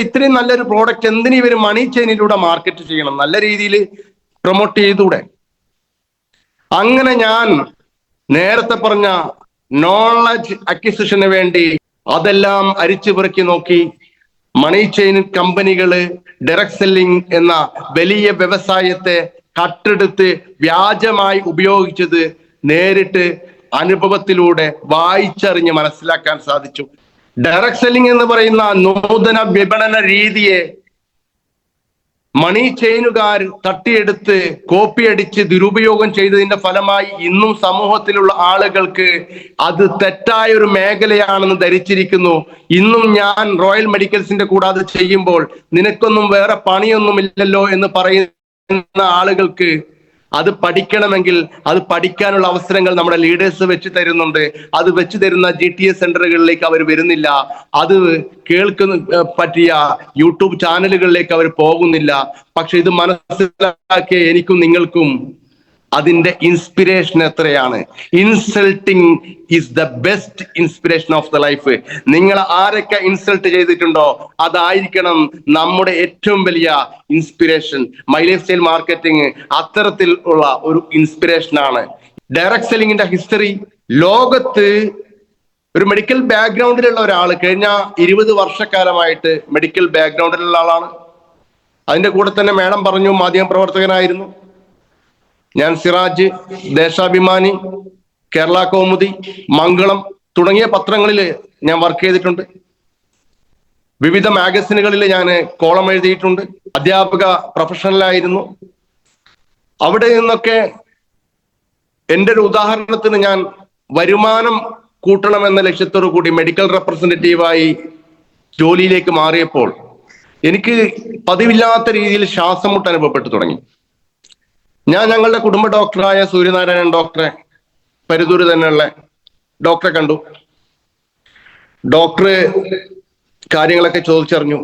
ഇത്രയും നല്ലൊരു പ്രോഡക്റ്റ് എന്തിനു ഇവര് മണി ചെയിനിലൂടെ മാർക്കറ്റ് ചെയ്യണം, നല്ല രീതിയിൽ പ്രൊമോട്ട് ചെയ്തൂടെ? അങ്ങനെ ഞാൻ നേരത്തെ പറഞ്ഞ നോളജ് അക്വിസിഷന് വേണ്ടി അതെല്ലാം അരിച്ചു പെറുക്കി നോക്കി. മണി ചെയിൻ കമ്പനികള് ഡയറക്ട് സെല്ലിംഗ് എന്ന വലിയ വ്യവസായത്തെ കട്ടെടുത്ത് വ്യാജമായി ഉപയോഗിച്ചത് നേരിട്ട് അനുഭവത്തിലൂടെ വായിച്ചറിഞ്ഞ് മനസ്സിലാക്കാൻ സാധിച്ചു. ഡയറക്ട് സെല്ലിംഗ് എന്ന് പറയുന്ന നൂതന വിപണന രീതിയെ മണി ചെയിനുകാർ തട്ടിയെടുത്ത് കോപ്പിയടിച്ച് ദുരുപയോഗം ചെയ്തതിന്റെ ഫലമായി ഇന്നും സമൂഹത്തിലുള്ള ആളുകൾക്ക് അത് തെറ്റായ ഒരു മേഖലയാണെന്ന് ധരിച്ചിരിക്കുന്നു. ഇന്നും ഞാൻ റോയൽ മെഡിക്കൽസിന്റെ കൂടെ അത് ചെയ്യുമ്പോൾ നിനക്കൊന്നും വേറെ പണിയൊന്നുമില്ലല്ലോ എന്ന് പറയുന്ന ആളുകൾക്ക് അത് പഠിക്കണമെങ്കിൽ അത് പഠിക്കാനുള്ള അവസരങ്ങൾ നമ്മുടെ ലീഡേഴ്സ് വെച്ച് തരുന്നുണ്ട്. അത് വെച്ച് തരുന്ന GTS സെന്ററുകളിലേക്ക് അവർ വരുന്നില്ല. അത് കേൾക്കുന്ന പറ്റിയ യൂട്യൂബ് ചാനലുകളിലേക്ക് അവർ പോകുന്നില്ല. പക്ഷെ ഇത് മനസ്സിലാക്കിയ എനിക്കും നിങ്ങൾക്കും അതിന്റെ ഇൻസ്പിരേഷൻ എത്രയാണ്. Insulting is the best inspiration of the life. നിങ്ങൾ ആരൊക്കെ ഇൻസൾട്ട് ചെയ്തിട്ടുണ്ടോ അതായിരിക്കണം നമ്മുടെ ഏറ്റവും വലിയ inspiration. My life style marketing അത്തരത്തിൽ ഉള്ള ഒരു ഇൻസ്പിരേഷൻ ആണ്. ഡയറക്ട് സെല്ലിങ്ങിന്റെ ഹിസ്റ്ററി ലോകത്ത് ഒരു മെഡിക്കൽ ബാക്ക്ഗ്രൗണ്ടിലുള്ള ഒരാൾ കഴിഞ്ഞ 20 വർഷക്കാലമായിട്ട് മെഡിക്കൽ ബാക്ക്ഗ്രൗണ്ടിലുള്ള ആളാണ്. അതിന്റെ കൂടെ തന്നെ മേഡം പറഞ്ഞു മാധ്യമ പ്രവർത്തകനായിരുന്നു. ഞാൻ സിറാജ്, ദേശാഭിമാനി, കേരള കൗമുദി, മംഗളം തുടങ്ങിയ പത്രങ്ങളിൽ ഞാൻ വർക്ക് ചെയ്തിട്ടുണ്ട്. വിവിധ മാഗസിനുകളിൽ ഞാൻ കോളം എഴുതിയിട്ടുണ്ട്. അധ്യാപക പ്രൊഫഷണലായിരുന്നു. അവിടെ നിന്നൊക്കെ എൻ്റെ ഒരു ഉദാഹരണത്തിന് ഞാൻ വരുമാനം കൂട്ടണമെന്ന ലക്ഷ്യത്തോടു കൂടി മെഡിക്കൽ റെപ്രസെന്റേറ്റീവായി ജോലിയിലേക്ക് മാറിയപ്പോൾ എനിക്ക് പതിവില്ലാത്ത രീതിയിൽ ശ്വാസം മുട്ട് അനുഭവപ്പെട്ടു തുടങ്ങി. ഞാൻ ഞങ്ങളുടെ കുടുംബ ഡോക്ടറായ സൂര്യനാരായണൻ ഡോക്ടറെ, പരുതൂര് തന്നെയുള്ള ഡോക്ടറെ കണ്ടു. ഡോക്ടർ കാര്യങ്ങളൊക്കെ ചോദിച്ചറിഞ്ഞു.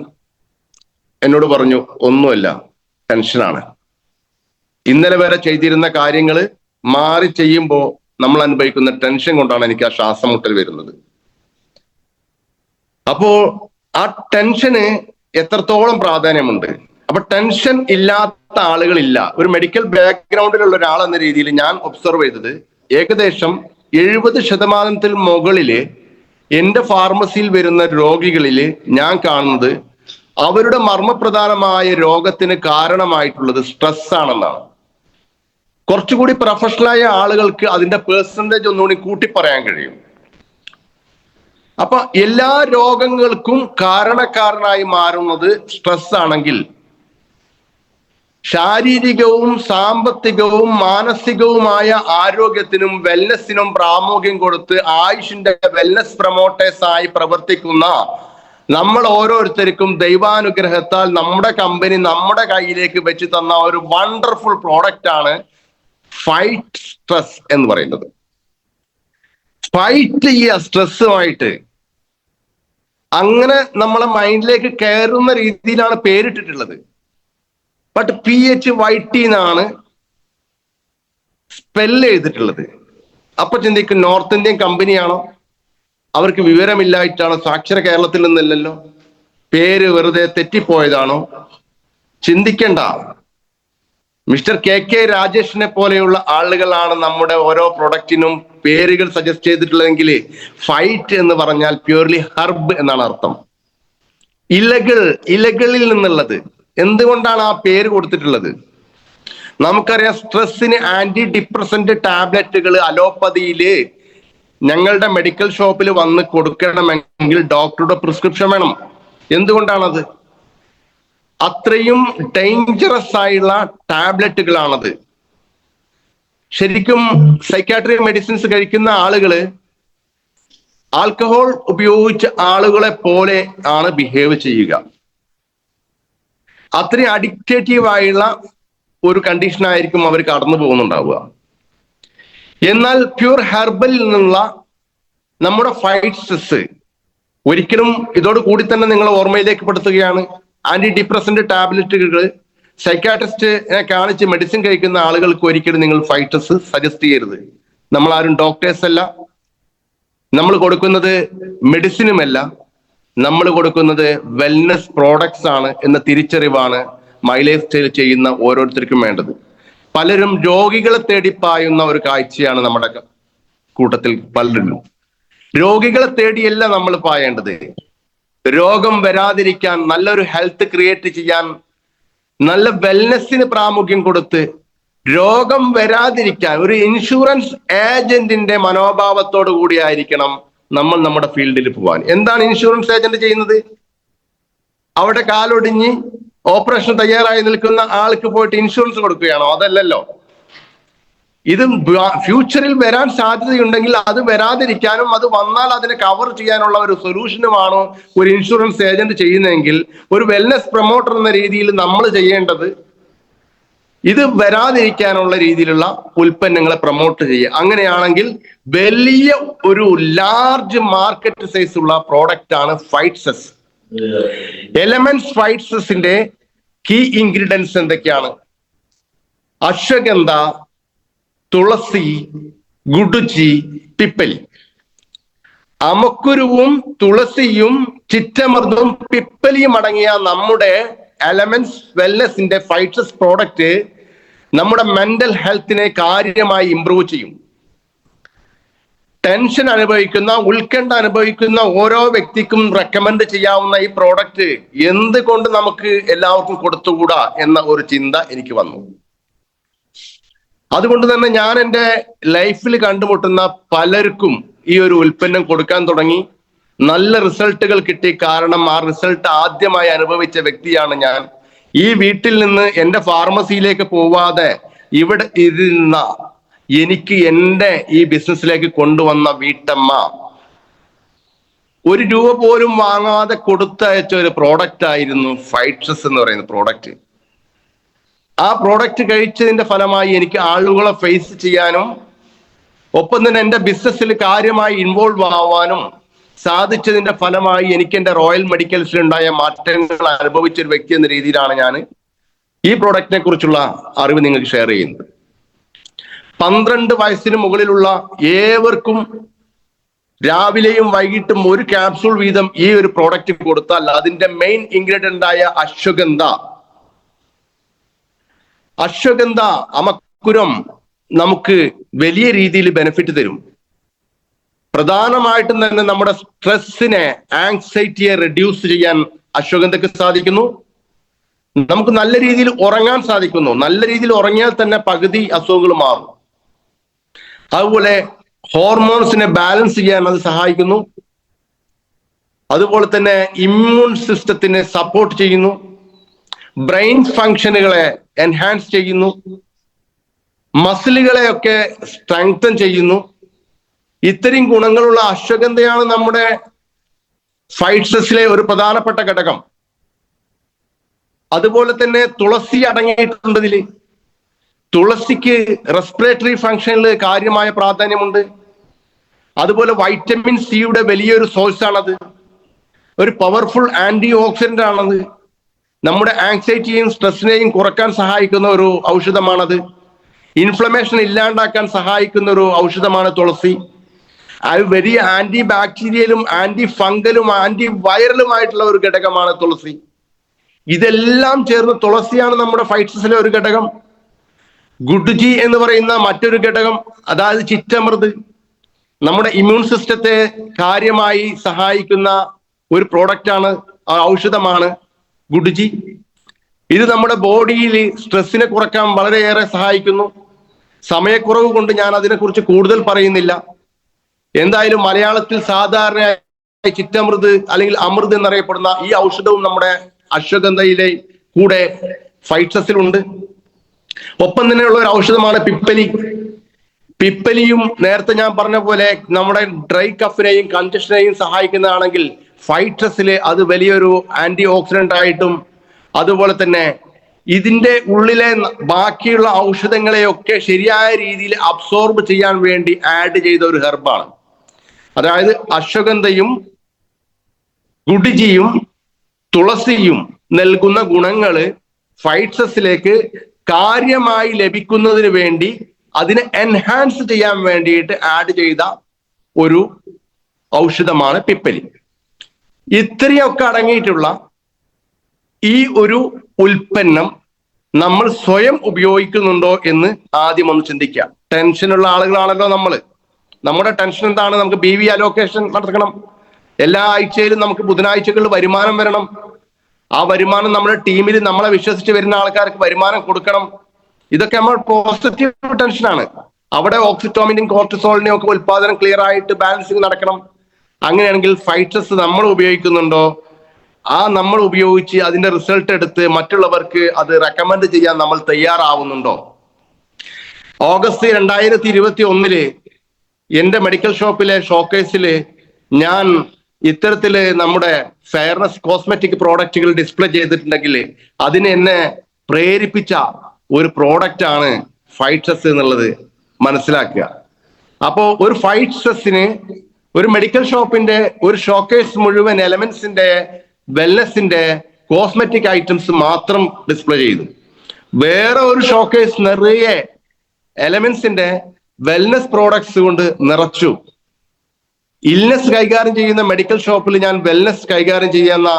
എന്നോട് പറഞ്ഞു ഒന്നുമല്ല, ടെൻഷനാണ്. ഇന്നലെ വരെ ചെയ്തിരുന്ന കാര്യങ്ങൾ മാറി ചെയ്യുമ്പോൾ നമ്മൾ അനുഭവിക്കുന്ന ടെൻഷൻ കൊണ്ടാണ് എനിക്ക് ആ ശ്വാസം മുട്ടൽ വരുന്നത്. അപ്പോ ആ ടെൻഷന് എത്രത്തോളം പ്രാധാന്യമുണ്ട്. അപ്പൊ ടെൻഷൻ ഇല്ലാത്ത ആളുകളില്ല. ഒരു മെഡിക്കൽ ബാക്ക്ഗ്രൗണ്ടിലുള്ള ഒരാൾ എന്ന രീതിയിൽ ഞാൻ ഒബ്സർവ് ചെയ്തത് ഏകദേശം 70% മുകളില് എന്റെ ഫാർമസിയിൽ വരുന്ന രോഗികളിൽ ഞാൻ കാണുന്നത് അവരുടെ മർമ്മപ്രധാനമായ രോഗത്തിന് കാരണമായിട്ടുള്ളത് സ്ട്രെസ് ആണെന്നാണ്. കുറച്ചുകൂടി പ്രൊഫഷണലായ ആളുകൾക്ക് അതിന്റെ പേഴ്സൻറ്റേജ് ഒന്നുകൂടി കൂട്ടി പറയാൻ കഴിയും. അപ്പൊ എല്ലാ രോഗങ്ങൾക്കും കാരണക്കാരനായി മാറുന്നത് സ്ട്രെസ് ആണെങ്കിൽ ശാരീരികവും സാമ്പത്തികവും മാനസികവുമായ ആരോഗ്യത്തിനും വെൽനെസ്സിനും പ്രാമുഖ്യം കൊടുത്ത് ആയുഷിന്റെ വെൽനെസ് പ്രൊമോട്ടേഴ്സ് ആയി പ്രവർത്തിക്കുന്ന നമ്മൾ ഓരോരുത്തർക്കും ദൈവാനുഗ്രഹത്താൽ നമ്മുടെ കമ്പനി നമ്മുടെ കയ്യിലേക്ക് വെച്ച് തന്ന ഒരു വണ്ടർഫുൾ പ്രോഡക്റ്റ് ആണ് ഫൈറ്റ് സ്ട്രെസ് എന്ന് പറയുന്നത്. ഫൈറ്റ് ചെയ്യുക സ്ട്രെസ്സുമായിട്ട്, അങ്ങനെ നമ്മളെ മൈൻഡിലേക്ക് കയറുന്ന രീതിയിലാണ് പേരിട്ടിട്ടുള്ളത്. ബട്ട് PHYT എന്നാണ് സ്പെല്ല് ചെയ്തിട്ടുള്ളത്. അപ്പൊ ചിന്തിക്കും നോർത്ത് ഇന്ത്യൻ കമ്പനിയാണോ, അവർക്ക് വിവരമില്ലായിട്ടാണോ, സാക്ഷര കേരളത്തിൽ നിന്നല്ലല്ലോ, പേര് വെറുതെ തെറ്റിപ്പോയതാണോ? ചിന്തിക്കണ്ട. മിസ്റ്റർ KK രാജേഷിനെ പോലെയുള്ള ആളുകളാണ് നമ്മുടെ ഓരോ പ്രൊഡക്റ്റിനും പേരുകൾ സജസ്റ്റ് ചെയ്തിട്ടുള്ളതെങ്കിൽ ഫൈറ്റ് എന്ന് പറഞ്ഞാൽ പ്യൂർലി ഹെർബ് എന്നാണ് അർത്ഥം. ഇലകളിൽ നിന്നുള്ളത്. എന്തുകൊണ്ടാണ് ആ പേര് കൊടുത്തിട്ടുള്ളത്? നമുക്കറിയാം സ്ട്രെസ്സിന് ആന്റി ഡിപ്രസന്റ് ടാബ്ലറ്റുകൾ അലോപ്പതിയില് ഞങ്ങളുടെ മെഡിക്കൽ ഷോപ്പിൽ വന്ന് കൊടുക്കണമെങ്കിൽ ഡോക്ടറുടെ പ്രിസ്ക്രിപ്ഷൻ വേണം. എന്തുകൊണ്ടാണത്? അത്രയും ഡേഞ്ചറസ് ആയുള്ള ടാബ്ലറ്റുകളാണത്. ശരിക്കും സൈക്കാട്രിക് മെഡിസിൻസ് കഴിക്കുന്ന ആളുകള് ആൽക്കഹോൾ ഉപയോഗിച്ച ആളുകളെ പോലെ ആണ് ബിഹേവ് ചെയ്യുക. അത്രയും അഡിക്റ്റേറ്റീവ് ആയുള്ള ഒരു കണ്ടീഷൻ ആയിരിക്കും അവർ കടന്നു പോകുന്നുണ്ടാവുക. എന്നാൽ പ്യൂർ ഹെർബലിൽ നിന്നുള്ള നമ്മുടെ ഫൈറ്റ് സ്ട്രെസ് ഒരിക്കലും ഇതോട് കൂടി തന്നെ നിങ്ങൾ ഓർമ്മയിലേക്ക് പെടുത്തുകയാണ്. ആന്റി ഡിപ്രസന്റ് ടാബ്ലറ്റുകൾ സൈക്കാട്രിസ്റ്റിനെ കാണിച്ച് മെഡിസിൻ കഴിക്കുന്ന ആളുകൾക്ക് ഒരിക്കലും നിങ്ങൾ ഫൈറ്റസ് സജസ്റ്റ് ചെയ്യരുത്. നമ്മൾ ആരും ഡോക്ടേഴ്സ് അല്ല, നമ്മൾ കൊടുക്കുന്നത് മെഡിസിനുമല്ല. നമ്മൾ കൊടുക്കുന്നത് വെൽനസ് പ്രോഡക്ട്സ് ആണ് എന്ന തിരിച്ചറിവാണ് മൈ ലൈഫ് സ്റ്റൈൽ ചെയ്യുന്ന ഓരോരുത്തർക്കും വേണ്ടത്. പലരും രോഗികളെ തേടി പായുന്ന ഒരു കാഴ്ചയാണ് നമ്മുടെ കൂട്ടത്തിൽ പലരും. രോഗികളെ തേടിയല്ല നമ്മൾ പായേണ്ടത്. രോഗം വരാതിരിക്കാൻ, നല്ലൊരു ഹെൽത്ത് ക്രിയേറ്റ് ചെയ്യാൻ, നല്ല വെൽനെസ്സിന് പ്രാമുഖ്യം കൊടുത്ത് രോഗം വരാതിരിക്കാൻ ഒരു ഇൻഷുറൻസ് ഏജന്റിന്റെ മനോഭാവത്തോടു കൂടിയായിരിക്കണം നമ്മൾ നമ്മുടെ ഫീൽഡിൽ പോവാൻ. എന്താണ് ഇൻഷുറൻസ് ഏജന്റ് ചെയ്യുന്നത്? അവിടെ കാലൊടിഞ്ഞ് ഓപ്പറേഷൻ തയ്യാറായി നിൽക്കുന്ന ആൾക്ക് പോയിട്ട് ഇൻഷുറൻസ് കൊടുക്കുകയാണോ? അതല്ലല്ലോ. ഇത് ഫ്യൂച്ചറിൽ വരാൻ സാധ്യതയുണ്ടെങ്കിൽ അത് വരാതിരിക്കാനും അത് വന്നാൽ അതിനെ കവർ ചെയ്യാനുള്ള ഒരു സൊല്യൂഷനുമാണോ ഒരു ഇൻഷുറൻസ് ഏജന്റ് ചെയ്യുന്നതെങ്കിൽ ഒരു വെൽനസ് പ്രൊമോട്ടർ എന്ന രീതിയിൽ നമ്മൾ ചെയ്യേണ്ടത് ഇത് വരാതിരിക്കാനുള്ള രീതിയിലുള്ള ഉൽപ്പന്നങ്ങളെ പ്രൊമോട്ട് ചെയ്യുക. അങ്ങനെയാണെങ്കിൽ വലിയ ഒരു ലാർജ് മാർക്കറ്റ് സൈസ് ഉള്ള പ്രോഡക്റ്റ് ആണ് ഫൈറ്റ്സസ്. എലമെന്റ്സ് ഫൈറ്റ്സസിന്റെ കീ ഇൻഗ്രീഡിയൻസ് എന്തൊക്കെയാണ്? അശ്വഗന്ധ, തുളസി, ഗുഡുചി, പിപ്പലി. അമക്കുരുവും തുളസിയും ചിറ്റമൃതവും പിപ്പലിയും അടങ്ങിയ നമ്മുടെ എലമെന്റ്സ് വെൽനെസിന്റെ ഫൈറ്റ്സസ് പ്രോഡക്റ്റ് നമ്മുടെ മെന്റൽ ഹെൽത്തിനെ കാര്യമായി ഇംപ്രൂവ് ചെയ്യും. ടെൻഷൻ അനുഭവിക്കുന്ന, ഉത്കണ്ഠ അനുഭവിക്കുന്ന ഓരോ വ്യക്തിക്കും റെക്കമെൻഡ് ചെയ്യാവുന്ന ഈ പ്രോഡക്റ്റ് എന്തുകൊണ്ട് നമുക്ക് എല്ലാവർക്കും കൊടുത്തുകൂടാ എന്ന ഒരു ചിന്ത എനിക്ക് വന്നു. അതുകൊണ്ട് തന്നെ ഞാൻ എൻ്റെ ലൈഫിൽ കണ്ടുമുട്ടുന്ന പലർക്കും ഈ ഒരു ഉൽപ്പന്നം കൊടുക്കാൻ തുടങ്ങി. നല്ല റിസൾട്ടുകൾ കിട്ടി. കാരണം ആ റിസൾട്ട് ആദ്യമായി അനുഭവിച്ച വ്യക്തിയാണ് ഞാൻ. ഈ വീട്ടിൽ നിന്ന് എൻ്റെ ഫാർമസിയിലേക്ക് പോവാതെ ഇവിടെ ഇരുന്ന എനിക്ക് എൻ്റെ ഈ ബിസിനസ്സിലേക്ക് കൊണ്ടുവന്ന വീട്ടമ്മ ഒരു രൂപ പോലും വാങ്ങാതെ കൊടുത്തയച്ച ഒരു പ്രോഡക്റ്റ് ആയിരുന്നു ഫൈറ്റ്സസ് എന്ന് പറയുന്ന പ്രോഡക്റ്റ്. ആ പ്രോഡക്റ്റ് കഴിച്ചതിന്റെ ഫലമായി എനിക്ക് ആളുകളെ ഫേസ് ചെയ്യാനും ഒപ്പം തന്നെ എൻ്റെ ബിസിനസ്സിൽ കാര്യമായി ഇൻവോൾവ് ആവാനും സാധിച്ചതിന്റെ ഫലമായി എനിക്ക് എൻ്റെ റോയൽ മെഡിക്കൽസിൽ ഉണ്ടായ മാറ്റങ്ങൾ അനുഭവിച്ച ഒരു വ്യക്തി എന്ന രീതിയിലാണ് ഞാൻ ഈ പ്രോഡക്റ്റിനെ കുറിച്ചുള്ള അറിവ് നിങ്ങൾക്ക് ഷെയർ ചെയ്യുന്നത്. 12 വയസ്സിന് മുകളിലുള്ള ഏവർക്കും രാവിലെയും വൈകിട്ടും ഒരു ക്യാപ്സൂൾ വീതം ഈ ഒരു പ്രോഡക്റ്റ് കൊടുത്താൽ അതിന്റെ മെയിൻ ഇൻഗ്രീഡിയന്റ് ആയ അശ്വഗന്ധ അമക്കുരം നമുക്ക് വലിയ രീതിയിൽ ബെനിഫിറ്റ് തരും. പ്രധാനമായിട്ടും തന്നെ നമ്മുടെ സ്ട്രെസ്സിനെ, ആങ്സൈറ്റിയെ റെഡ്യൂസ് ചെയ്യാൻ അശ്വഗന്ധക്ക് സാധിക്കുന്നു. നമുക്ക് നല്ല രീതിയിൽ ഉറങ്ങാൻ സാധിക്കുന്നു. നല്ല രീതിയിൽ ഉറങ്ങിയാൽ തന്നെ പകുതി അസുഖങ്ങൾ മാറും. അതുപോലെ ഹോർമോൺസിനെ ബാലൻസ് ചെയ്യാൻ അത് സഹായിക്കുന്നു. അതുപോലെ തന്നെ ഇമ്മ്യൂൺ സിസ്റ്റത്തിനെ സപ്പോർട്ട് ചെയ്യുന്നു. ബ്രെയിൻ ഫങ്ഷനുകളെ എൻഹാൻസ് ചെയ്യുന്നു. മസിലുകളെയൊക്കെ സ്ട്രെങ്തൻ ചെയ്യുന്നു. ഇത്രയും ഗുണങ്ങളുള്ള അശ്വഗന്ധയാണ് നമ്മുടെ ഫൈറ്റ്സസിലെ ഒരു പ്രധാനപ്പെട്ട ഘടകം. അതുപോലെ തന്നെ തുളസി അടങ്ങിയിട്ടുണ്ട് ഇതിൽ. തുളസിക്ക് റെസ്പിറേറ്ററി ഫങ്ഷനിൽ കാര്യമായ പ്രാധാന്യമുണ്ട്. അതുപോലെ വൈറ്റമിൻ സിയുടെ വലിയൊരു സോഴ്സ് ആണത്. ഒരു പവർഫുൾ ആന്റി ഓക്സിഡന്റ് ആണത്. നമ്മുടെ ആങ്സൈറ്റിയെയും സ്ട്രെസ്സിനെയും കുറക്കാൻ സഹായിക്കുന്ന ഒരു ഔഷധമാണത്. ഇൻഫ്ലമേഷൻ ഇല്ലാണ്ടാക്കാൻ സഹായിക്കുന്ന ഒരു ഔഷധമാണ് തുളസി. അത് വലിയ ആന്റി ബാക്ടീരിയലും ആന്റി ഫംഗലും ആന്റി വൈറലുമായിട്ടുള്ള ഒരു ഘടകമാണ് തുളസി. ഇതെല്ലാം ചേർന്ന് തുളസിയാണ് നമ്മുടെ ഫൈറ്റ്സസിലെ ഒരു ഘടകം. ഗുഡുചി എന്ന് പറയുന്ന മറ്റൊരു ഘടകം, അതായത് ചിറ്റമൃത്, നമ്മുടെ ഇമ്മ്യൂൺ സിസ്റ്റത്തെ കാര്യമായി സഹായിക്കുന്ന ഒരു പ്രോഡക്റ്റാണ്, ഔഷധമാണ് ഗുഡുചി. ഇത് നമ്മുടെ ബോഡിയിൽ സ്ട്രെസ്സിനെ കുറക്കാൻ വളരെയേറെ സഹായിക്കുന്നു. സമയക്കുറവ് കൊണ്ട് ഞാൻ അതിനെക്കുറിച്ച് കൂടുതൽ പറയുന്നില്ല. എന്തായാലും മലയാളത്തിൽ സാധാരണയായി ചിറ്റമൃത് അല്ലെങ്കിൽ അമൃത് എന്നറിയപ്പെടുന്ന ഈ ഔഷധവും നമ്മുടെ അശ്വഗന്ധയിലെ കൂടെ ഫൈറ്റ്സസിലുണ്ട്. ഒപ്പം തന്നെയുള്ള ഒരു ഔഷധമാണ് പിപ്പലി. പിപ്പലിയും നേരത്തെ ഞാൻ പറഞ്ഞ പോലെ നമ്മുടെ ഡ്രൈ കഫിനെയും കൺജഷനെയും സഹായിക്കുന്നതാണെങ്കിൽ ഫൈറ്റ്സസിൽ അത് വലിയൊരു ആന്റി ഓക്സിഡന്റ് ആയിട്ടും അതുപോലെ തന്നെ ഇതിന്റെ ഉള്ളിലെ ബാക്കിയുള്ള ഔഷധങ്ങളെയൊക്കെ ശരിയായ രീതിയിൽ അബ്സോർബ് ചെയ്യാൻ വേണ്ടി ആഡ് ചെയ്ത ഒരു ഹെർബാണ്. അതായത് അശ്വഗന്ധയും ഗുഡുചിയും തുളസിയും നൽകുന്ന ഗുണങ്ങള് ഫൈറ്റ്സസിലേക്ക് കാര്യമായി ലഭിക്കുന്നതിന് വേണ്ടി അതിനെ എൻഹാൻസ് ചെയ്യാൻ വേണ്ടിയിട്ട് ആഡ് ചെയ്ത ഒരു ഔഷധമാണ് പിപ്പലി. ഇത്രയൊക്കെ അടങ്ങിയിട്ടുള്ള ഈ ഒരു ഉൽപ്പന്നം നമ്മൾ സ്വയം ഉപയോഗിക്കുന്നുണ്ടോ എന്ന് ആദ്യം ഒന്ന് ചിന്തിക്കുക. ടെൻഷനുള്ള ആളുകളാണല്ലോ നമ്മള്. നമ്മുടെ ടെൻഷൻ എന്താണ്? നമുക്ക് BV അലോക്കേഷൻ നടക്കണം. എല്ലാ ആഴ്ചയിലും നമുക്ക് ബുധനാഴ്ചകളിൽ വരുമാനം വരണം. ആ വരുമാനം നമ്മുടെ ടീമിൽ നമ്മളെ വിശ്വസിച്ച് വരുന്ന ആൾക്കാർക്ക് വരുമാനം കൊടുക്കണം. ഇതൊക്കെ നമ്മൾ പോസിറ്റീവ് ടെൻഷനാണ്. അവിടെ ഓക്സിറ്റോമിന്റെയും കോർട്ടിസോളിന്റെയും ഒക്കെ ഉത്പാദനം ക്ലിയർ ആയിട്ട് ബാലൻസിങ് നടക്കണം. അങ്ങനെയാണെങ്കിൽ ഫൈറ്റസ് നമ്മൾ ഉപയോഗിക്കുന്നുണ്ടോ? നമ്മൾ ഉപയോഗിച്ച് അതിന്റെ റിസൾട്ട് എടുത്ത് മറ്റുള്ളവർക്ക് അത് റെക്കമെൻഡ് ചെയ്യാൻ നമ്മൾ തയ്യാറാവുന്നുണ്ടോ? ഓഗസ്റ്റ് 2021 എന്റെ മെഡിക്കൽ ഷോപ്പിലെ ഷോക്കേസില് ഞാൻ ഇത്തരത്തില് നമ്മുടെ ഫെയർനെസ് കോസ്മെറ്റിക് പ്രോഡക്റ്റുകൾ ഡിസ്പ്ലേ ചെയ്തിട്ടുണ്ടെങ്കിൽ അതിന് എന്നെ പ്രേരിപ്പിച്ച ഒരു പ്രോഡക്റ്റ് ആണ് ഫൈറ്റസ് എന്നുള്ളത് മനസ്സിലാക്കുക. അപ്പോ ഒരു ഫൈറ്റസിന് ഒരു മെഡിക്കൽ ഷോപ്പിന്റെ ഒരു ഷോക്കേസ് മുഴുവൻ എലമെന്റ്സിന്റെ വെൽനെസിന്റെ കോസ്മെറ്റിക് ഐറ്റംസ് മാത്രം ഡിസ്പ്ലേ ചെയ്തു. വേറെ ഒരു ഷോക്കേസ് നിറയെ എലമെന്റ്സിന്റെ വെൽനെസ് പ്രോഡക്ട്സ് കൊണ്ട് നിറച്ചു. ഇൽനെസ് കൈകാര്യം ചെയ്യുന്ന മെഡിക്കൽ ഷോപ്പിൽ ഞാൻ വെൽനെസ് കൈകാര്യം ചെയ്യുന്ന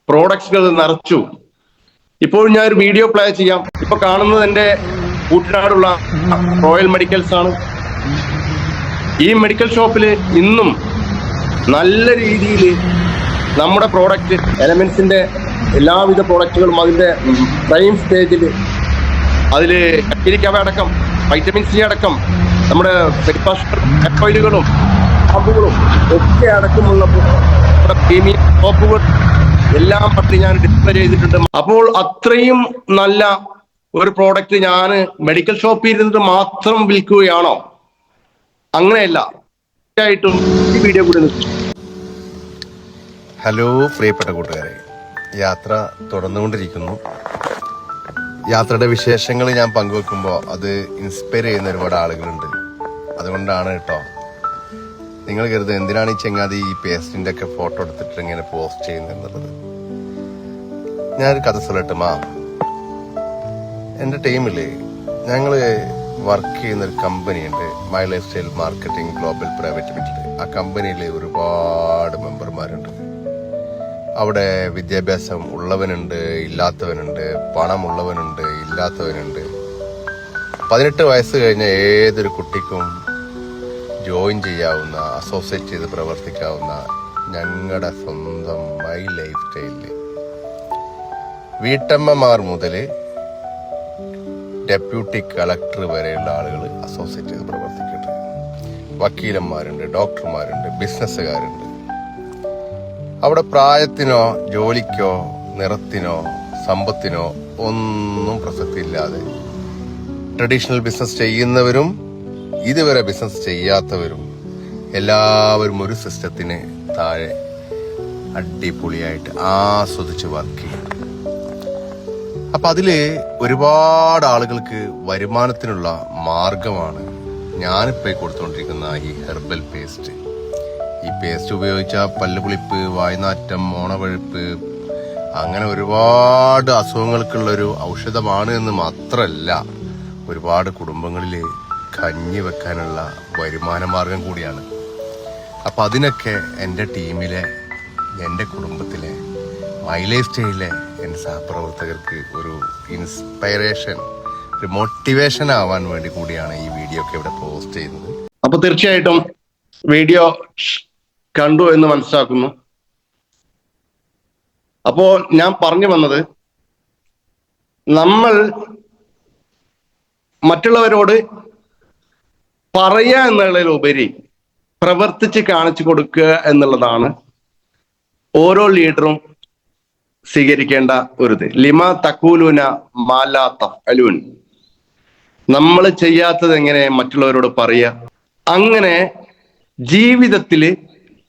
പ്രോഡക്ട്സുകൾ നിറച്ചു. ഇപ്പോൾ ഞാൻ ഒരു വീഡിയോ പ്ലേ ചെയ്യാം. ഇപ്പൊ കാണുന്നത് എന്റെ കൂട്ടനാടുള്ള റോയൽ മെഡിക്കൽസ് ആണ്. ഈ മെഡിക്കൽ ഷോപ്പിൽ ഇന്നും നല്ല രീതിയിൽ നമ്മുടെ പ്രോഡക്റ്റ് എലമെന്റ്സിന്റെ എല്ലാവിധ പ്രോഡക്റ്റുകളും അതിന്റെ പ്രൈം സ്റ്റേജിൽ അതില് കക്കിരിക്കവ അടക്കം വൈറ്റമിൻ സി അടക്കം നമ്മുടെ ഓയിലുകളും ഷാമ്പുകളും ഒക്കെ അടക്കമുള്ള പ്രീമിയം സോപ്പുകൾ എല്ലാം പറ്റി ഞാൻ ഡിസ്പ്ലേ ചെയ്തിട്ടുണ്ട്. അപ്പോൾ അത്രയും നല്ല ഒരു പ്രോഡക്റ്റ് ഞാൻ മെഡിക്കൽ ഷോപ്പിൽ ഇരുന്നിട്ട് മാത്രം വിൽക്കുകയാണോ? അങ്ങനെയല്ല. തീർച്ചയായിട്ടും ഈ വീഡിയോ കൂടി. ഹലോ പ്രിയപ്പെട്ട കൂട്ടുകാരെ, യാത്ര തുടർന്നുകൊണ്ടിരിക്കുന്നു. യാത്രയുടെ വിശേഷങ്ങൾ ഞാൻ പങ്കുവെക്കുമ്പോൾ അത് ഇൻസ്പയർ ചെയ്യുന്ന ഒരുപാട് ആളുകളുണ്ട്. അതുകൊണ്ടാണ് കേട്ടോ. നിങ്ങൾ കരുതുക എന്തിനാണ് ഈ ചെങ്ങാതി ഈ പേസ്റ്റിന്റെ ഒക്കെ ഫോട്ടോ എടുത്തിട്ട് ഇങ്ങനെ പോസ്റ്റ് ചെയ്യുന്നത്. ഞാനൊരു കഥ சொல்லட்டுமா? എൻ്റെ ടീമില് ഞങ്ങള് വർക്ക് ചെയ്യുന്ന ഒരു കമ്പനിയുണ്ട്, my life style marketing global private limited. ആ കമ്പനിയിൽ ഒരുപാട് മെമ്പർമാരുണ്ട്. അവിടെ വിദ്യാഭ്യാസം ഉള്ളവനുണ്ട്, ഇല്ലാത്തവനുണ്ട്, പണമുള്ളവനുണ്ട്, ഇല്ലാത്തവനുണ്ട്. 18 വയസ്സ് കഴിഞ്ഞ ഏതൊരു കുട്ടിക്കും ജോയിൻ ചെയ്യാവുന്ന, അസോസിയേറ്റ് ചെയ്ത് പ്രവർത്തിക്കാവുന്ന ഞങ്ങളുടെ സ്വന്തം മൈ ലൈഫ് സ്റ്റൈലില് വീട്ടമ്മമാർ മുതൽ ഡെപ്യൂട്ടി കളക്ടർ വരെയുള്ള ആളുകൾ അസോസിയേറ്റ് ചെയ്ത് പ്രവർത്തിക്കുന്നുണ്ട്. വക്കീലന്മാരുണ്ട്, ഡോക്ടർമാരുണ്ട്, ബിസിനസ്സുകാരുണ്ട്. അവിടെ പ്രായത്തിനോ ജോലിക്കോ നിറത്തിനോ സമ്പത്തിനോ ഒന്നും പ്രസക്തിയില്ലാതെ ട്രഡീഷണൽ ബിസിനസ് ചെയ്യുന്നവരും ഇതുവരെ ബിസിനസ് ചെയ്യാത്തവരും എല്ലാവരും ഒരു സിസ്റ്റത്തിന് താഴെ അടിപൊളിയായിട്ട് ആസ്വദിച്ച് വർക്ക് ചെയ്യും. അപ്പൊ അതില് ഒരുപാട് ആളുകൾക്ക് വരുമാനത്തിനുള്ള മാർഗമാണ് ഞാനിപ്പോ കൊടുത്തുകൊണ്ടിരിക്കുന്ന ഈ ഹെർബൽ പേസ്റ്റ്. ഈ പേസ്റ്റ് ഉപയോഗിച്ചാൽ പല്ലുപുളിപ്പ്, വായ്നാറ്റം, മോണവഴുപ്പ്, അങ്ങനെ ഒരുപാട് അസുഖങ്ങൾക്കുള്ളൊരു ഔഷധമാണ് എന്ന് മാത്രമല്ല, ഒരുപാട് കുടുംബങ്ങളിൽ കഞ്ഞി വെക്കാനുള്ള വരുമാന മാർഗം കൂടിയാണ്. അപ്പൊ അതിനൊക്കെ എൻ്റെ ടീമിലെ, എൻ്റെ കുടുംബത്തിലെ, മൈ ലൈഫ് സ്റ്റൈലിലെ എൻ്റെ സഹപ്രവർത്തകർക്ക് ഒരു ഇൻസ്പൈറേഷൻ, ഒരു മോട്ടിവേഷൻ ആവാൻ വേണ്ടി കൂടിയാണ് ഈ വീഡിയോ ഒക്കെ ഇവിടെ പോസ്റ്റ് ചെയ്യുന്നത്. അപ്പൊ തീർച്ചയായിട്ടും വീഡിയോ കണ്ടു എന്ന് മനസ്സിലാക്കുന്നു. അപ്പോ ഞാൻ പറഞ്ഞു വന്നത്, നമ്മൾ മറ്റുള്ളവരോട് പറയുക എന്നുള്ളതിലുപരി പ്രവർത്തിച്ച് കാണിച്ചു കൊടുക്കുക എന്നുള്ളതാണ് ഓരോ ലീഡറും സ്വീകരിക്കേണ്ട ഒരു ഇത്. ലിമ തക്കൂലൂന മാലാ തഫ്അലൂൻ. നമ്മൾ ചെയ്യാത്തത് എങ്ങനെ മറ്റുള്ളവരോട് പറയുക? അങ്ങനെ ജീവിതത്തില്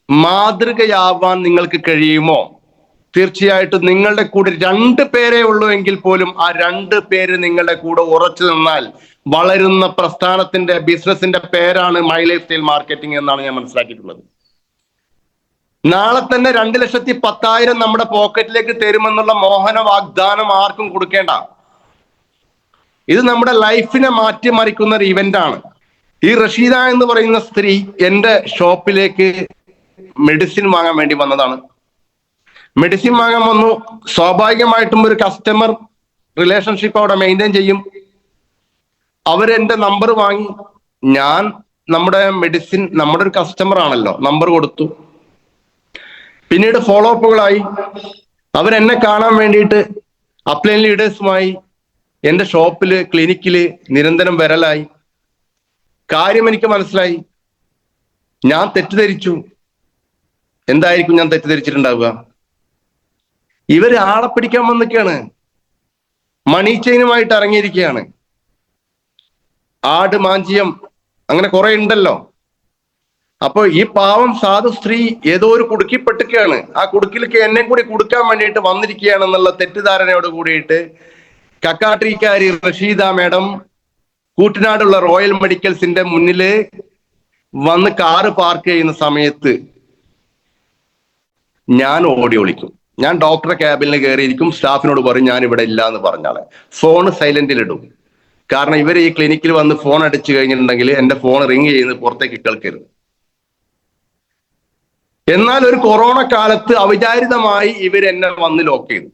മാതൃകയാവാൻ നിങ്ങൾക്ക് കഴിയുമോ? തീർച്ചയായിട്ടും നിങ്ങളുടെ കൂടെ 2 പേരേ ഉള്ളൂ എങ്കിൽ പോലും ആ 2 പേര് നിങ്ങളുടെ കൂടെ ഉറച്ചു നിന്നാൽ വളരുന്ന പ്രസ്ഥാനത്തിന്റെ, ബിസിനസിന്റെ പേരാണ് മൈ ലൈഫ് സ്റ്റൈൽ മാർക്കറ്റിംഗ് എന്നാണ് ഞാൻ മനസ്സിലാക്കിയിട്ടുള്ളത്. നാളെ തന്നെ 2,10,000 നമ്മുടെ പോക്കറ്റിലേക്ക് തരുമെന്നുള്ള മോഹന വാഗ്ദാനം ആർക്കും കൊടുക്കേണ്ട. ഇത് നമ്മുടെ ലൈഫിനെ മാറ്റിമറിക്കുന്ന ഒരു ഇവന്റ് ആണ്. ഈ റഷീദ എന്ന് പറയുന്ന സ്ത്രീ എന്റെ ഷോപ്പിലേക്ക് മെഡിസിൻ വാങ്ങാൻ വേണ്ടി വന്നതാണ്. മെഡിസിൻ വാങ്ങാൻ വന്നു. സ്വാഭാവികമായിട്ടും ഒരു കസ്റ്റമർ റിലേഷൻഷിപ്പ് അവിടെ മെയിൻറ്റെയിൻ ചെയ്യും. അവരെന്റെ നമ്പർ വാങ്ങി. ഞാൻ നമ്മുടെ ഒരു കസ്റ്റമർ ആണല്ലോ, നമ്പർ കൊടുത്തു. പിന്നീട് ഫോളോ അപ്പുകളായി. അവരെന്നെ കാണാൻ വേണ്ടിയിട്ട് അപ്ലൈൻ ലീഡേഴ്സുമായി എന്റെ ഷോപ്പില്, ക്ലിനിക്കില് നിരന്തരം വരലായി. കാര്യം എനിക്ക് മനസ്സിലായി. ഞാൻ തെറ്റിദ്ധരിച്ചു. എന്തായിരിക്കും ഞാൻ തെറ്റിദ്ധരിച്ചിട്ടുണ്ടാവുക? ഇവര് ആളെ പിടിക്കാൻ വന്നിരിക്കുകയാണ്, മണി ചെയിനുമായിട്ട് ഇറങ്ങിയിരിക്കുകയാണ്. ആട് മാഞ്ചിയം അങ്ങനെ കുറെ ഉണ്ടല്ലോ. അപ്പൊ ഈ പാവം സാധു സ്ത്രീ ഏതോ ഒരു കുടുക്കിപ്പെട്ടിരിക്കുകയാണ്. ആ കുടുക്കിലേക്ക് എന്നെ കൂടി കുടുക്കാൻ വേണ്ടിയിട്ട് വന്നിരിക്കുകയാണെന്നുള്ള തെറ്റിദ്ധാരണയോട് കൂടിയിട്ട് കക്കാട്ടിക്കാരി റഷീദ മാഡം കൂട്ടനാടുള്ള റോയൽ മെഡിക്കൽസിന്റെ മുന്നില് വന്ന് കാറ് പാർക്ക് ചെയ്യുന്ന സമയത്ത് ഞാൻ ഓടി ഒളിക്കും. ഞാൻ ഡോക്ടറെ ക്യാബിനിൽ കയറിയിരിക്കും. സ്റ്റാഫിനോട് പറയും ഞാൻ ഇവിടെ ഇല്ല എന്ന് പറഞ്ഞാളെ. ഫോൺ സൈലന്റിലിടും. കാരണം ഇവർ ഈ ക്ലിനിക്കിൽ വന്ന് ഫോൺ അടിച്ചു കഴിഞ്ഞിട്ടുണ്ടെങ്കിൽ എന്റെ ഫോൺ റിങ് ചെയ്യുന്നത് പുറത്തേക്ക് കേൾക്കരുത്. എന്നാൽ ഒരു കൊറോണ കാലത്ത് അവിചാരിതമായി ഇവരെന്നെ വന്ന് ലോക്ക് ചെയ്തു.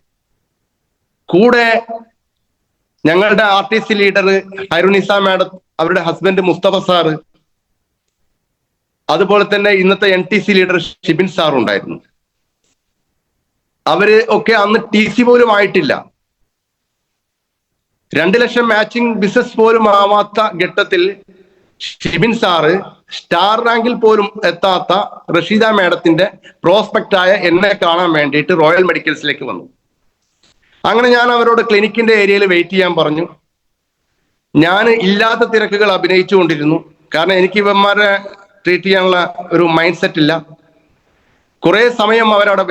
കൂടെ ഞങ്ങളുടെ RTC ലീഡർ ഹൈറുനിസ മാഡം, അവരുടെ ഹസ്ബൻഡ് മുസ്തഫ സാറ്, അതുപോലെ തന്നെ ഇന്നത്തെ NTC ലീഡർ ഷിബിൻ സാർ ഉണ്ടായിരുന്നു. അവര് ഒക്കെ അന്ന് TC പോലും ആയിട്ടില്ല. 2 ലക്ഷം മാച്ചിങ് ബിസിനസ് പോലും ആവാത്ത ഘട്ടത്തിൽ ഷിബിൻ സാറ് സ്റ്റാർ റാങ്കിൽ പോലും എത്താത്ത റഷീദ മാഡത്തിന്റെ പ്രോസ്പെക്റ്റ് ആയ എന്നെ കാണാൻ വേണ്ടിയിട്ട് റോയൽ മെഡിക്കൽസിലേക്ക് വന്നു. അങ്ങനെ ഞാൻ അവരോട് ക്ലിനിക്കിന്റെ ഏരിയയിൽ വെയിറ്റ് ചെയ്യാൻ പറഞ്ഞു. ഞാൻ ഇല്ലാത്ത തിരക്കുകൾ അഭിനയിച്ചു കൊണ്ടിരുന്നു. കാരണം എനിക്ക് ഇവന്മാരെ ട്രീറ്റ് ചെയ്യാനുള്ള ഒരു മൈൻഡ് സെറ്റ് ഇല്ല. കുറെ സമയം അവരവിടെ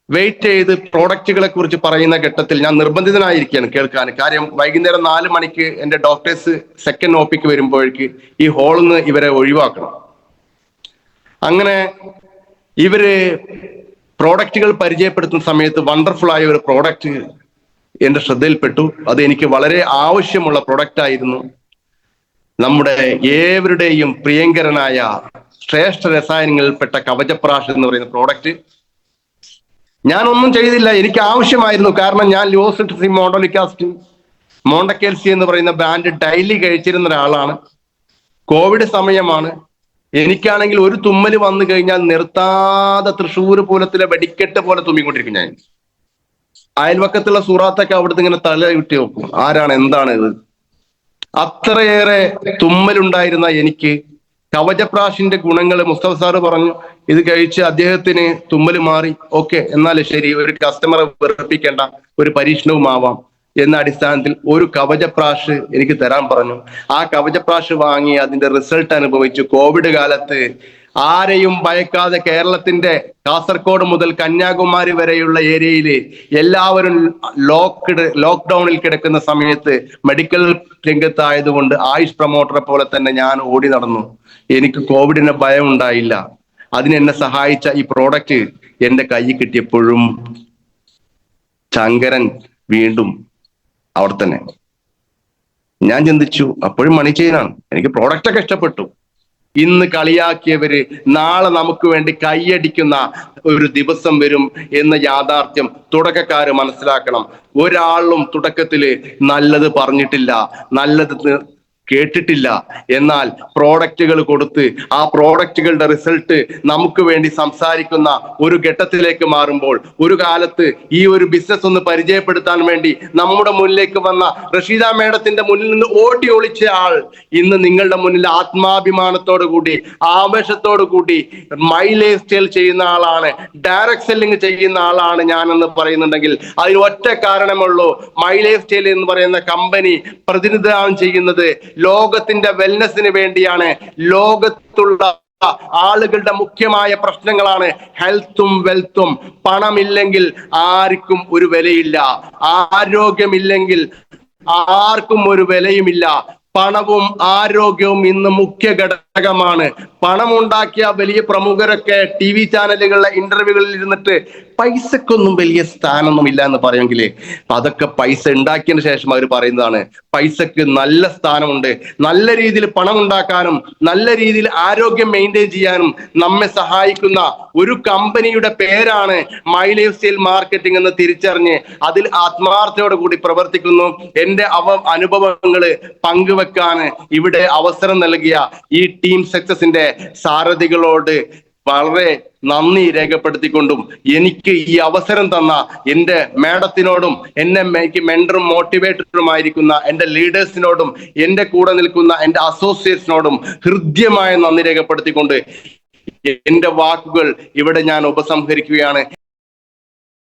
വെയിറ്റ് ചെയ്ത് പ്രോഡക്റ്റുകളെ കുറിച്ച് പറയുന്ന ഘട്ടത്തിൽ ഞാൻ നിർബന്ധിതനായിരിക്കുകയാണ് കേൾക്കാൻ. കാര്യം വൈകുന്നേരം 4 മണിക്ക് എന്റെ ഡോക്ടേഴ്സ് സെക്കൻഡ് OPക്ക് വരുമ്പോഴേക്ക് ഈ ഹാളിൽ നിന്ന് ഇവരെ ഒഴിവാക്കണം. അങ്ങനെ ഇവര് പ്രോഡക്റ്റുകൾ പരിചയപ്പെടുത്തുന്ന സമയത്ത് വണ്ടർഫുൾ ആയ ഒരു പ്രോഡക്റ്റ് എന്റെ ശ്രദ്ധയിൽപ്പെട്ടു. അത് എനിക്ക് വളരെ ആവശ്യമുള്ള പ്രോഡക്റ്റ് ആയിരുന്നു. നമ്മുടെ ഏവരുടെയും പ്രിയങ്കരനായ ശ്രേഷ്ഠ രസായനങ്ങളിൽപ്പെട്ട കവചപ്രാഷ് എന്ന് പറയുന്ന പ്രോഡക്റ്റ്. ഞാനൊന്നും ചെയ്തില്ല, എനിക്ക് ആവശ്യമായിരുന്നു. കാരണം ഞാൻ ലിയോസിട്രിസിൻ, മോണ്ടോലിക്കാസ്റ്റിൻ, മോണ്ടക്കേൽസി എന്ന് പറയുന്ന ബ്രാൻഡ് ഡെയിലി കഴിച്ചിരുന്ന ഒരാളാണ്. കോവിഡ് സമയമാണ്. എനിക്കാണെങ്കിൽ ഒരു തുമ്മല് വന്നു കഴിഞ്ഞാൽ നിർത്താതെ തൃശ്ശൂർ പൂരത്തിലെ വെടിക്കെട്ട് പോലെ തുമ്മിക്കൊണ്ടിരിക്കും ഞാൻ. അയൽവക്കത്തുള്ള സൂറാത്തൊക്കെ അവിടുന്ന് ഇങ്ങനെ തല വിട്ടി നോക്കും, ആരാണ് എന്താണ് ഇത്. അത്രയേറെ തുമ്മലുണ്ടായിരുന്ന എനിക്ക് കവചപ്രാഷിന്റെ ഗുണങ്ങൾ മുസ്തഫ സാറ് പറഞ്ഞു. ഇത് കഴിച്ച് അദ്ദേഹത്തിന് തുമ്മല് മാറി. ഓക്കെ, എന്നാലും ശരി, ഒരു കസ്റ്റമറെ വെറുപ്പിക്കേണ്ട, ഒരു പരീക്ഷണവും ആവാം എന്ന അടിസ്ഥാനത്തിൽ ഒരു കവചപ്രാഷ് എനിക്ക് തരാൻ പറഞ്ഞു. ആ കവചപ്രാഷ് വാങ്ങി അതിന്റെ റിസൾട്ട് അനുഭവിച്ചു. കോവിഡ് കാലത്ത് ആരെയും ഭയക്കാതെ കേരളത്തിന്റെ കാസർഗോഡ് മുതൽ കന്യാകുമാരി വരെയുള്ള ഏരിയയിൽ എല്ലാവരും ലോക്ക്ഡൌണിൽ കിടക്കുന്ന സമയത്ത് മെഡിക്കൽ രംഗത്തായതുകൊണ്ട് ആയുഷ് പ്രൊമോട്ടറെ പോലെ തന്നെ ഞാൻ ഓടി നടന്നു. എനിക്ക് കോവിഡിന് ഭയം ഉണ്ടായില്ല. അതിനെന്നെ സഹായിച്ച ഈ പ്രോഡക്റ്റ് എന്റെ കയ്യിൽ കിട്ടിയപ്പോഴും ശങ്കരൻ വീണ്ടും അവിടെ തന്നെ. ഞാൻ ചിന്തിച്ചു, അപ്പോഴും മണി ചെയിനാണ്. എനിക്ക് പ്രോഡക്റ്റ് ഒക്കെ ഇഷ്ടപ്പെട്ടു. ഇന്ന് കളിയാക്കിയവര് നാളെ നമുക്ക് വേണ്ടി കൈയടിക്കുന്ന ഒരു ദിവസം വരും എന്ന യാഥാർത്ഥ്യം തുടക്കക്കാര് മനസ്സിലാക്കണം. ഒരാളും തുടക്കത്തില് നല്ലത് പറഞ്ഞിട്ടില്ല, നല്ലത് കേട്ടിട്ടില്ല. എന്നാൽ പ്രോഡക്റ്റുകൾ കൊടുത്ത് ആ പ്രോഡക്റ്റുകളുടെ റിസൾട്ട് നമുക്ക് വേണ്ടി സംസാരിക്കുന്ന ഒരു ഘട്ടത്തിലേക്ക് മാറുമ്പോൾ, ഒരു കാലത്ത് ഈ ഒരു ബിസിനസ് ഒന്ന് പരിചയപ്പെടുത്താൻ വേണ്ടി നമ്മുടെ മുന്നിലേക്ക് വന്ന റഷീദ മേഡത്തിന്റെ മുന്നിൽ നിന്ന് ഓടി ഒളിച്ച ആൾ ഇന്ന് നിങ്ങളുടെ മുന്നിൽ ആത്മാഭിമാനത്തോടു കൂടി, ആവേശത്തോടു കൂടി മൈ ലൈഫ് സ്റ്റൈൽ ചെയ്യുന്ന ആളാണ്, ഡയറക്ട് സെല്ലിംഗ് ചെയ്യുന്ന ആളാണ് ഞാൻ എന്ന് പറയുന്നുണ്ടെങ്കിൽ അതിന് ഒറ്റ കാരണമുള്ളൂ. മൈ ലൈഫ് സ്റ്റൈൽ എന്ന് പറയുന്ന കമ്പനി പ്രതിനിധാനം ചെയ്യുന്നത് ലോകത്തിന്റെ വെൽനെസ്സിന് വേണ്ടിയാണ്. ലോകത്തുള്ള ആളുകളുടെ മുഖ്യമായ പ്രശ്നങ്ങളാണ് ഹെൽത്തും വെൽത്തും. പണമില്ലെങ്കിൽ ആർക്കും ഒരു വിലയില്ല, ആരോഗ്യമില്ലെങ്കിൽ ആർക്കും ഒരു വിലയുമില്ല. പണവും ആരോഗ്യവും ഇന്ന് മുഖ്യ ഘടകമാണ്. പണമുണ്ടാക്കിയ വലിയ പ്രമുഖരൊക്കെ TV ചാനലുകളിലെ ഇന്റർവ്യൂകളിൽ ഇരുന്നിട്ട് പൈസക്കൊന്നും വലിയ സ്ഥാനമൊന്നും ഇല്ല എന്ന് പറയുമെങ്കിൽ അതൊക്കെ പൈസ ഉണ്ടാക്കിയതിന് ശേഷം അവർ പറയുന്നതാണ്. പൈസക്ക് നല്ല സ്ഥാനമുണ്ട്. നല്ല രീതിയിൽ പണം ഉണ്ടാക്കാനും നല്ല രീതിയിൽ ആരോഗ്യം മെയിൻറ്റെയിൻ ചെയ്യാനും നമ്മെ സഹായിക്കുന്ന ഒരു കമ്പനിയുടെ പേരാണ് മൈ ലൈഫ് സ്റ്റൈൽ മാർക്കറ്റിംഗ് എന്ന് തിരിച്ചറിഞ്ഞ് അതിൽ ആത്മാർത്ഥതയോടെ കൂടി പ്രവർത്തിക്കുന്നു. എന്റെ അനുഭവങ്ങള് പങ്കുവെക്കാൻ ഇവിടെ അവസരം നൽകിയ ഈ ടീം സക്സസിന്റെ സാരഥികളോട് വളരെ നന്ദി രേഖപ്പെടുത്തിക്കൊണ്ടും എനിക്ക് ഈ അവസരം തന്ന എന്റെ മാഡത്തിനോടും എന്നെ മെന്ററും മോട്ടിവേറ്ററുമായിരിക്കുന്ന എന്റെ ലീഡേഴ്സിനോടും എന്റെ കൂടെ നിൽക്കുന്ന എന്റെ അസോസിയേറ്റ്സിനോടും ഹൃദ്യമായ നന്ദി രേഖപ്പെടുത്തിക്കൊണ്ട് എന്റെ വാക്കുകൾ ഇവിടെ ഞാൻ ഉപസംഹരിക്കുകയാണ്.